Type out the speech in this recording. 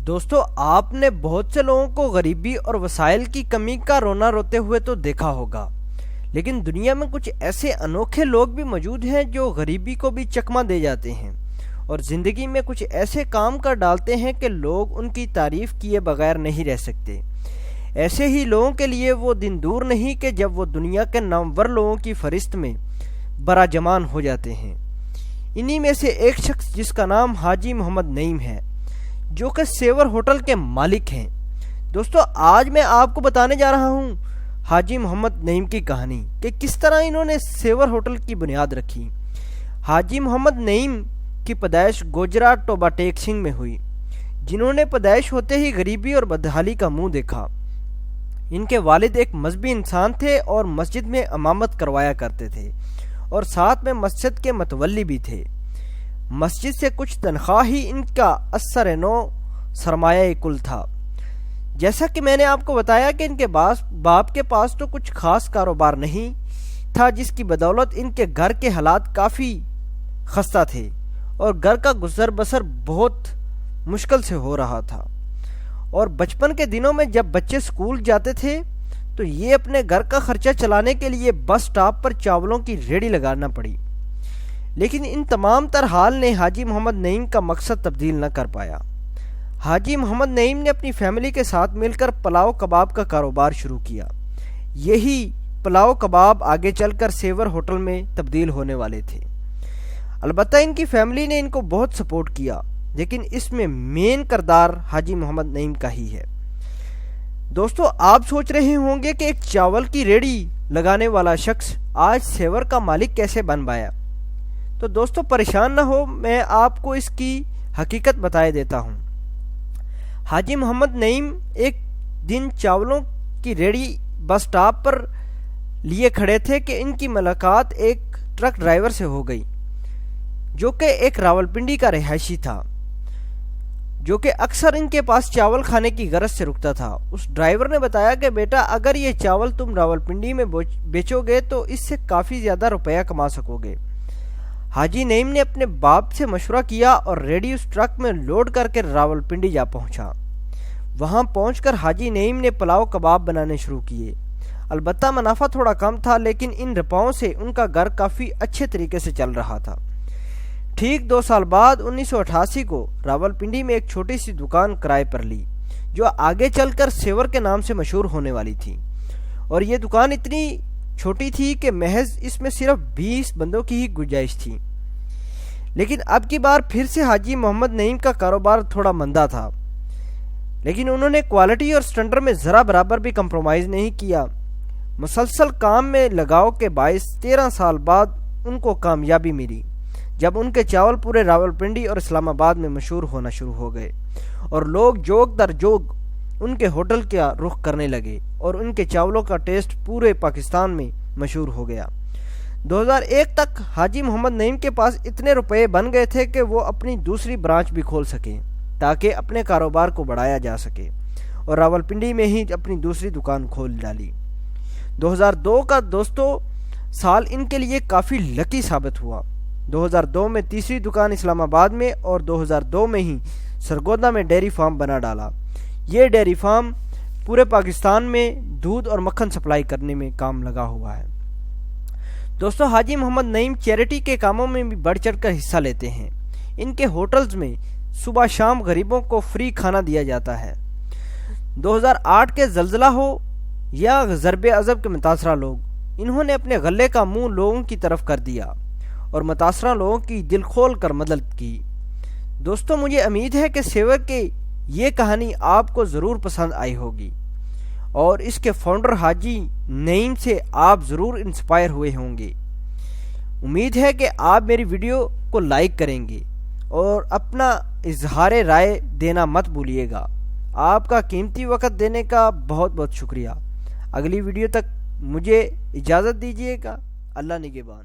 دوستو، آپ نے بہت سے لوگوں کو غریبی اور وسائل کی کمی کا رونا روتے ہوئے تو دیکھا ہوگا، لیکن دنیا میں کچھ ایسے انوکھے لوگ بھی موجود ہیں جو غریبی کو بھی چکمہ دے جاتے ہیں اور زندگی میں کچھ ایسے کام کر ڈالتے ہیں کہ لوگ ان کی تعریف کیے بغیر نہیں رہ سکتے۔ ایسے ہی لوگوں کے لیے وہ دن دور نہیں کہ جب وہ دنیا کے نامور لوگوں کی فہرست میں براجمان ہو جاتے ہیں۔ انہی میں سے ایک شخص جس کا نام حاجی محمد نعیم ہے، جو کہ سیور ہوٹل کے مالک ہیں۔ دوستو، آج میں آپ کو بتانے جا رہا ہوں حاجی محمد نعیم کی کہانی کہ کس طرح انہوں نے سیور ہوٹل کی بنیاد رکھی۔ حاجی محمد نعیم کی پیدائش گجرات ٹوبا ٹیک سنگھ میں ہوئی، جنہوں نے پیدائش ہوتے ہی غریبی اور بدحالی کا منہ دیکھا۔ ان کے والد ایک مذہبی انسان تھے اور مسجد میں امامت کروایا کرتے تھے اور ساتھ میں مسجد کے متولی بھی تھے۔ مسجد سے کچھ تنخواہ ہی ان کا اثر نو سرمایہ کل تھا۔ جیسا کہ میں نے آپ کو بتایا کہ ان کے باپ کے پاس تو کچھ خاص کاروبار نہیں تھا، جس کی بدولت ان کے گھر کے حالات کافی خستہ تھے اور گھر کا گزر بسر بہت مشکل سے ہو رہا تھا۔ اور بچپن کے دنوں میں جب بچے سکول جاتے تھے تو یہ اپنے گھر کا خرچہ چلانے کے لیے بس سٹاپ پر چاولوں کی ریڑھی لگانا پڑی، لیکن ان تمام تر حال نے حاجی محمد نعیم کا مقصد تبدیل نہ کر پایا۔ حاجی محمد نعیم نے اپنی فیملی کے ساتھ مل کر پلاؤ کباب کا کاروبار شروع کیا۔ یہی پلاؤ کباب آگے چل کر سیور ہوٹل میں تبدیل ہونے والے تھے۔ البتہ ان کی فیملی نے ان کو بہت سپورٹ کیا، لیکن اس میں مین کردار حاجی محمد نعیم کا ہی ہے۔ دوستو، آپ سوچ رہے ہوں گے کہ ایک چاول کی ریڑھی لگانے والا شخص آج سیور کا مالک کیسے بن پایا؟ تو دوستو، پریشان نہ ہو، میں آپ کو اس کی حقیقت بتائے دیتا ہوں۔ حاجی محمد نعیم ایک دن چاولوں کی ریڑھی بس سٹاپ پر لیے کھڑے تھے کہ ان کی ملاقات ایک ٹرک ڈرائیور سے ہو گئی، جو کہ ایک راولپنڈی کا رہائشی تھا، جو کہ اکثر ان کے پاس چاول کھانے کی غرض سے رکتا تھا۔ اس ڈرائیور نے بتایا کہ بیٹا، اگر یہ چاول تم راولپنڈی میں بیچو گے تو اس سے کافی زیادہ روپیہ کما سکو گے۔ حاجی نعیم نے اپنے باپ سے مشورہ کیا اور ریڈی اس ٹرک میں لوڈ کر کے راولپنڈی جا پہنچا۔ وہاں پہنچ کر حاجی نعیم نے پلاؤ کباب بنانے شروع کیے۔ البتہ منافع تھوڑا کم تھا، لیکن ان روپیوں سے ان کا گھر کافی اچھے طریقے سے چل رہا تھا۔ ٹھیک 2 سال بعد 1988 کو راولپنڈی میں ایک چھوٹی سی دکان کرائے پر لی، جو آگے چل کر سیور کے نام سے مشہور ہونے والی تھی۔ اور یہ دکان اتنی چھوٹی تھی کہ محض اس میں صرف 20 بندوں کی ہی گنجائش تھی۔ لیکن اب کی بار پھر سے حاجی محمد نعیم کا کاروبار تھوڑا مندہ تھا، لیکن انہوں نے کوالٹی اور سٹینڈرڈ میں ذرا برابر بھی کمپرومائز نہیں کیا۔ مسلسل کام میں لگاؤ کے باعث 13 سال بعد ان کو کامیابی ملی، جب ان کے چاول پورے راولپنڈی اور اسلام آباد میں مشہور ہونا شروع ہو گئے اور لوگ جوگ در جوگ ان کے ہوٹل کا رخ کرنے لگے اور ان کے چاولوں کا ٹیسٹ پورے پاکستان میں مشہور ہو گیا۔ 2001 تک حاجی محمد نعیم کے پاس اتنے روپے بن گئے تھے کہ وہ اپنی دوسری برانچ بھی کھول سکیں تاکہ اپنے کاروبار کو بڑھایا جا سکے، اور راولپنڈی میں ہی اپنی دوسری دکان کھول ڈالی۔ 2002 کا دوستو سال ان کے لیے کافی لکی ثابت ہوا۔ 2002 میں تیسری دکان اسلام آباد میں اور 2002 میں ہی سرگودا میں ڈیری فارم بنا ڈالا۔ یہ ڈیری فارم پورے پاکستان میں دودھ اور مکھن سپلائی کرنے میں کام لگا ہوا ہے۔ دوستو، حاجی محمد نعیم چیریٹی کے کاموں میں بھی بڑھ چڑھ کر حصہ لیتے ہیں۔ ان کے ہوٹلز میں صبح شام غریبوں کو فری کھانا دیا جاتا ہے۔ 2008 کے زلزلہ ہو یا ضرب عضب کے متاثرہ لوگ، انہوں نے اپنے غلے کا منہ لوگوں کی طرف کر دیا اور متاثرہ لوگوں کی دل کھول کر مدد کی۔ دوستو، مجھے امید ہے کہ سیور کے یہ کہانی آپ کو ضرور پسند آئی ہوگی اور اس کے فاؤنڈر حاجی نعیم سے آپ ضرور انسپائر ہوئے ہوں گے۔ امید ہے کہ آپ میری ویڈیو کو لائک کریں گے اور اپنا اظہار رائے دینا مت بھولیے گا۔ آپ کا قیمتی وقت دینے کا بہت بہت شکریہ۔ اگلی ویڈیو تک مجھے اجازت دیجیے گا۔ اللہ نگہبان۔